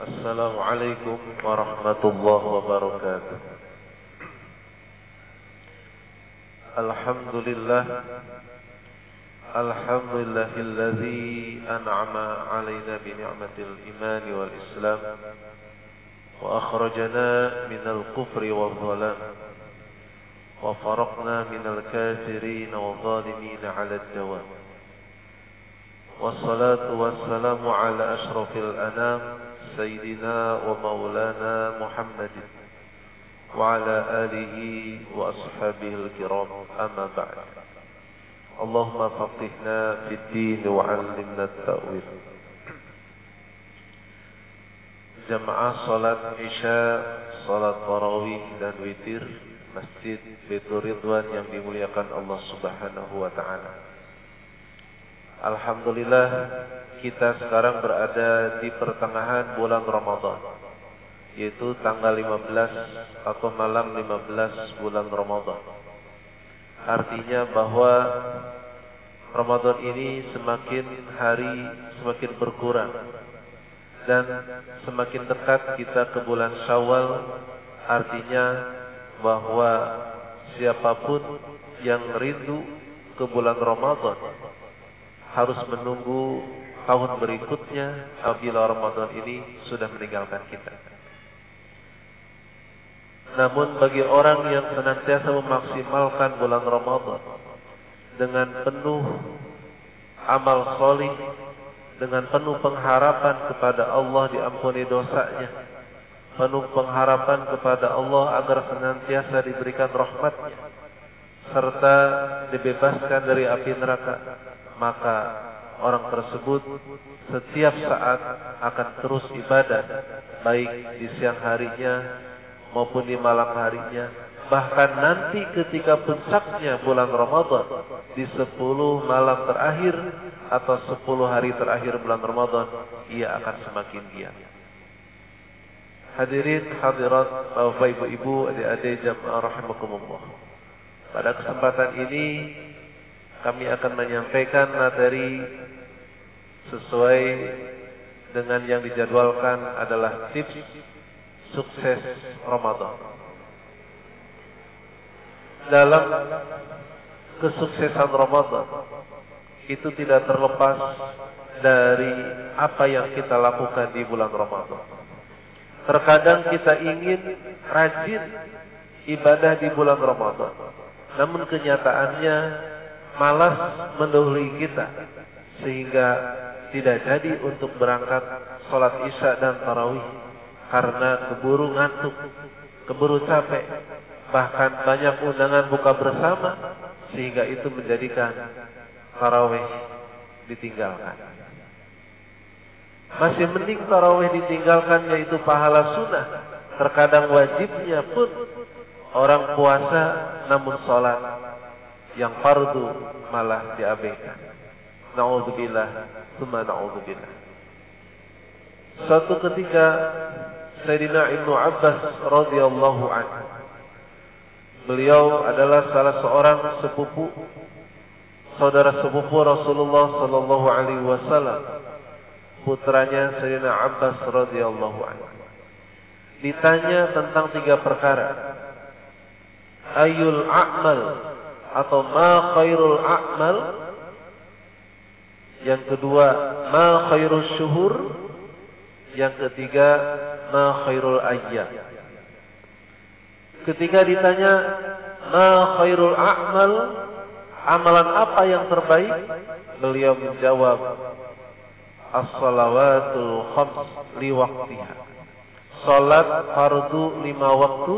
Assalamualaikum warahmatullahi wabarakatuh. Alhamdulillahilladzi an'ama 'alaina bi ni'matil iman wal islam wa akhrajana minal kufri wal dhalam wa faraqna minal kafirin wal zalimin 'ala ad-dawam. Wassalatu wassalamu ala ashrafil anam Sayyidina wa maulana Muhammadin wa ala alihi wa ashabihil kiram, amma ba'd. Allahumma faqihna fid din wa 'allimna at-ta'wil. Jamaah salat Isya, salat tarawih dan witir Masjid Baitur Ridwan yang dimuliakan Allah Subhanahu wa taala. Alhamdulillah, kita sekarang berada di pertengahan bulan Ramadan, yaitu tanggal 15 atau malam 15 bulan Ramadan. Artinya bahwa Ramadan ini semakin hari semakin berkurang dan semakin dekat kita ke bulan Syawal. Artinya bahwa siapapun yang rindu ke bulan Ramadan harus menunggu tahun berikutnya apabila Ramadan ini sudah meninggalkan kita. Namun bagi orang yang senantiasa memaksimalkan bulan Ramadan dengan penuh amal solih, dengan penuh pengharapan kepada Allah diampuni dosanya, penuh pengharapan kepada Allah agar senantiasa diberikan rahmatnya serta dibebaskan dari api neraka, maka orang tersebut setiap saat akan terus ibadah, baik di siang harinya maupun di malam harinya. Bahkan nanti ketika puncaknya bulan Ramadan, di 10 malam terakhir atau 10 hari terakhir bulan Ramadan, ia akan semakin giat. Hadirin hadirat, Bapak Ibu, adik-adik jamaah rahimakumullah. Pada kesempatan ini kami akan menyampaikan materi sesuai dengan yang dijadwalkan adalah tips sukses Ramadan. Dalam kesuksesan Ramadan itu tidak terlepas dari apa yang kita lakukan di bulan Ramadan. Terkadang kita ingin rajin ibadah di bulan Ramadan, namun kenyataannya malas mendahului kita sehingga tidak jadi untuk berangkat sholat Isya dan tarawih karena keburu ngantuk, keburu capek, bahkan banyak undangan buka bersama sehingga itu menjadikan tarawih ditinggalkan. Masih mending tarawih ditinggalkan, yaitu pahala sunnah. Terkadang wajibnya pun orang puasa namun sholat yang fardu malah diabaikan. Na'udzubillah, tsumma na'udzubillah. Suatu ketika Sayyidina Ibnu Abbas radhiyallahu anhu, beliau adalah salah seorang sepupu, saudara sepupu Rasulullah sallallahu alaihi wasallam, putranya Sayyidina Abbas radhiyallahu anhu. Ditanya tentang 3 perkara. Ayyul a'mal, atau ma khairul a'mal. Yang kedua, ma khairul syuhur. Yang ketiga, ma khairul ayyam. Ketika ditanya ma khairul a'mal, amalan apa yang terbaik, beliau menjawab as-salawatul khams li waqtiha. Salat fardu 5 waktu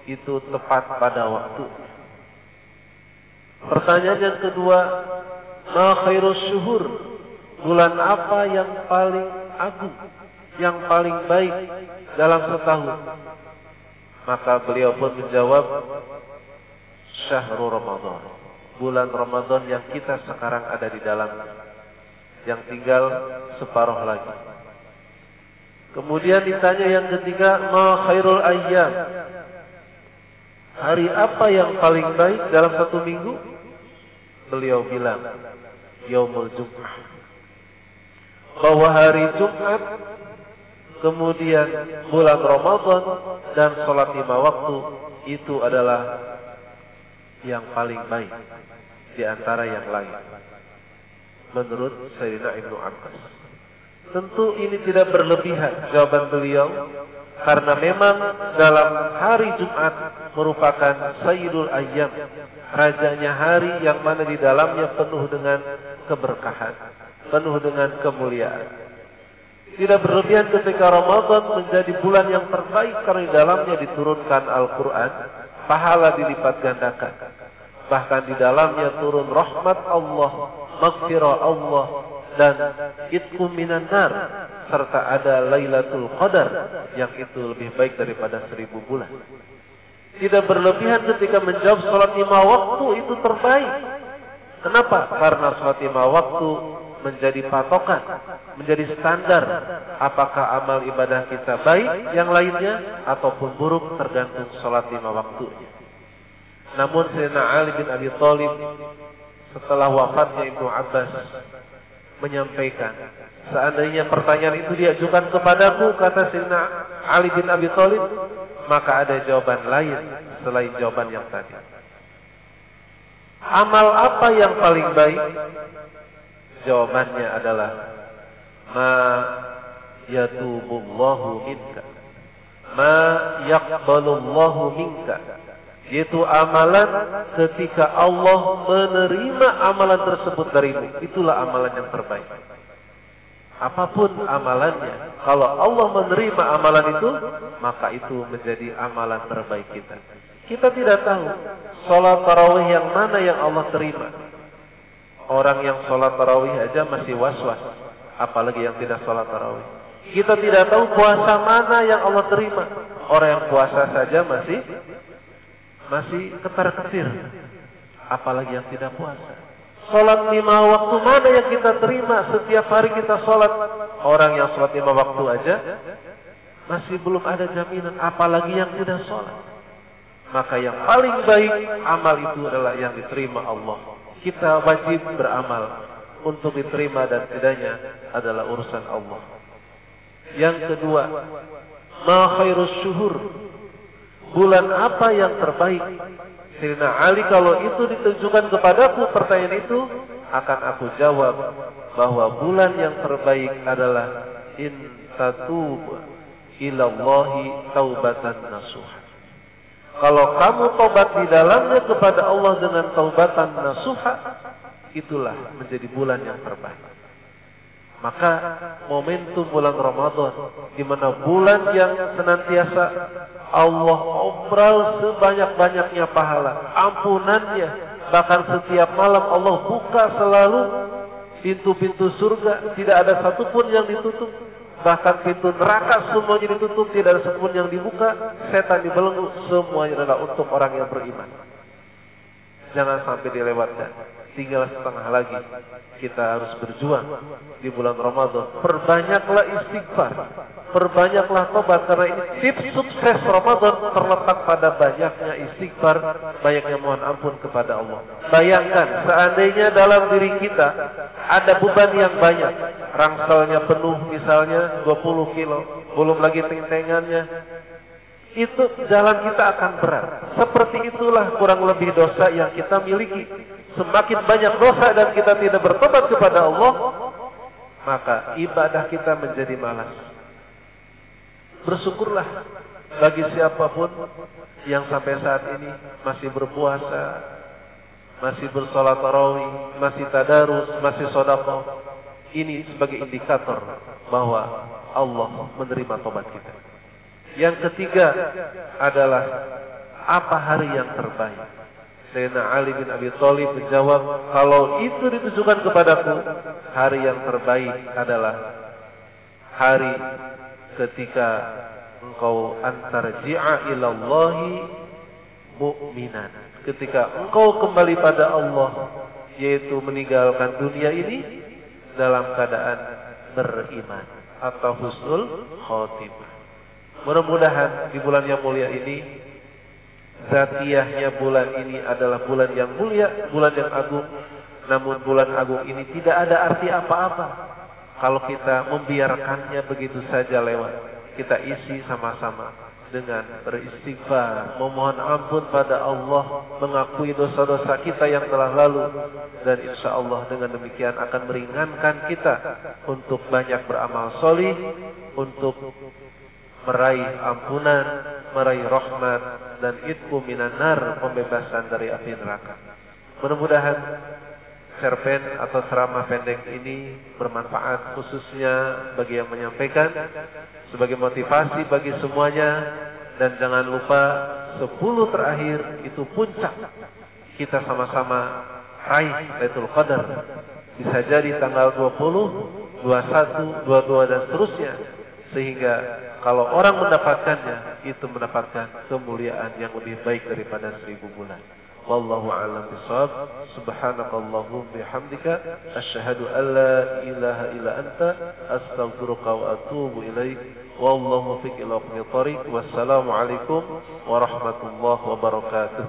itu tepat pada waktu. Pertanyaan yang kedua, ma khairus syuhur, bulan apa yang paling agung, yang paling baik dalam setahun? Maka beliau pun menjawab, syahrul Ramadan, bulan Ramadan yang kita sekarang ada di dalamnya, yang tinggal separuh lagi. Kemudian ditanya yang ketiga, ma khairul ayyam, hari apa yang paling baik dalam satu minggu? Beliau bilang, yaumul Jum'ah, bahwa hari Jumat kemudian bulan Ramadan dan sholat 5 waktu, itu adalah yang paling baik di antara yang lain menurut Sayyidina Ibnu Abbas. Tentu ini tidak berlebihan jawaban beliau, karena memang dalam hari Jumat merupakan Sayyidul Ayyam, rajanya hari yang mana di dalamnya penuh dengan keberkahan, penuh dengan kemuliaan. Tidak berlebihan ketika Ramadan menjadi bulan yang terbaik karena di dalamnya diturunkan Al-Quran, pahala dilipat gandakan. Bahkan di dalamnya turun rahmat Allah, maghfirah Allah, dan itqu minan nar, serta ada Lailatul Qadar yang itu lebih baik daripada 1000 bulan. Tidak berlebihan ketika menjawab sholat 5 waktu itu terbaik. Kenapa? Karena sholat 5 waktu menjadi patokan, menjadi standar apakah amal ibadah kita baik yang lainnya ataupun buruk, tergantung sholat 5 waktunya. Namun Sayyidina Ali bin Abi Thalib setelah wafatnya Ibnu Abbas menyampaikan, seandainya pertanyaan itu diajukan kepadaku, kata Sayyidina Ali bin Abi Thalib, maka ada jawaban lain selain jawaban yang tadi. Amal apa yang paling baik? Jawabannya adalah ma yatubullahu minka, ma yaqbalullahu minka, yaitu amalan ketika Allah menerima amalan tersebut darimu. Itulah amalan yang terbaik. Apapun amalannya, kalau Allah menerima amalan itu, maka itu menjadi amalan terbaik kita. Kita tidak tahu sholat tarawih yang mana yang Allah terima. Orang yang sholat tarawih aja masih was-was, apalagi yang tidak sholat tarawih. Kita tidak tahu puasa mana yang Allah terima. Orang yang puasa saja masih ketar-ketir, apalagi yang tidak puasa. Sholat 5 waktu mana yang kita terima? Setiap hari kita sholat. Orang yang sholat 5 waktu aja masih belum ada jaminan, apalagi yang tidak sholat. Maka yang paling baik amal itu adalah yang diterima Allah. Kita wajib beramal untuk diterima dan tidaknya adalah urusan Allah. Yang kedua, ma khairus syuhur, bulan apa yang terbaik? Sayyidina Ali, kalau itu ditujukan kepadaku pertanyaan itu, akan aku jawab bahwa bulan yang terbaik adalah in tatub ilallahi taubatan nasuha. Kalau kamu tobat di dalamnya kepada Allah dengan taubatan nasuha, itulah menjadi bulan yang terbaik. Maka momentum bulan Ramadan, di mana bulan yang senantiasa Allah obral sebanyak-banyaknya pahala, ampunannya, bahkan setiap malam Allah buka selalu pintu-pintu surga, tidak ada satupun yang ditutup. Bahkan pintu neraka semuanya ditutup, tidak ada satupun yang dibuka, setan dibelenggu, semuanya adalah untuk orang yang beriman. Jangan sampai dilewatkan. Tinggal setengah lagi, kita harus berjuang di bulan Ramadan. Perbanyaklah istighfar, perbanyaklah tobat, karena ini tips sukses Ramadan terletak pada banyaknya istighfar, banyaknya mohon ampun kepada Allah. Bayangkan seandainya dalam diri kita ada beban yang banyak, rangselnya penuh misalnya 20 kilo, belum lagi tentengannya, itu jalan kita akan berat. Seperti itulah kurang lebih dosa yang kita miliki. Semakin banyak dosa dan kita tidak bertobat kepada Allah, maka ibadah kita menjadi malas. Bersyukurlah bagi siapapun yang sampai saat ini masih berpuasa, masih bersolat tarawih, masih tadarus, masih sedekah. Ini sebagai indikator bahwa Allah menerima tobat kita. Yang ketiga adalah apa hari yang terbaik? Sayyidina Ali bin Abi Thalib menjawab, kalau itu ditujukan kepadaku, hari yang terbaik adalah hari ketika engkau antarji'a ilallahi mu'minan. Ketika engkau kembali pada Allah, yaitu meninggalkan dunia ini dalam keadaan beriman atau husnul khotimah. Mudah-mudahan di bulan yang mulia ini, zatiyahnya bulan ini adalah bulan yang mulia, bulan yang agung. Namun bulan agung ini tidak ada arti apa-apa Kalau kita membiarkannya begitu saja lewat, kita isi sama-sama dengan beristighfar, memohon ampun pada Allah, mengakui dosa-dosa kita yang telah lalu, dan insya Allah dengan demikian akan meringankan kita untuk banyak beramal solih, untuk meraih ampunan, meraih rahmat, dan itqu minan nar, pembebasan dari api neraka. Mudah-mudahan cerpen atau ceramah pendek ini bermanfaat khususnya bagi yang menyampaikan, sebagai motivasi bagi semuanya. Dan jangan lupa 10 terakhir itu puncak kita sama-sama raih Lailatul Qadar. Bisa jadi tanggal 20, 21, 22 dan seterusnya, sehingga kalau orang mendapatkannya itu mendapatkan kemuliaan yang lebih baik daripada 1000 bulan. Wallahu a'lam bishawab. Subhanakallahumma bihamdika asyhadu an la ilaha illa anta astaghfiruka wa atubu ilaik. Wallahu muwaffiq ila aqwamit thoriq. Wassalamu alaikum warahmatullahi wabarakatuh.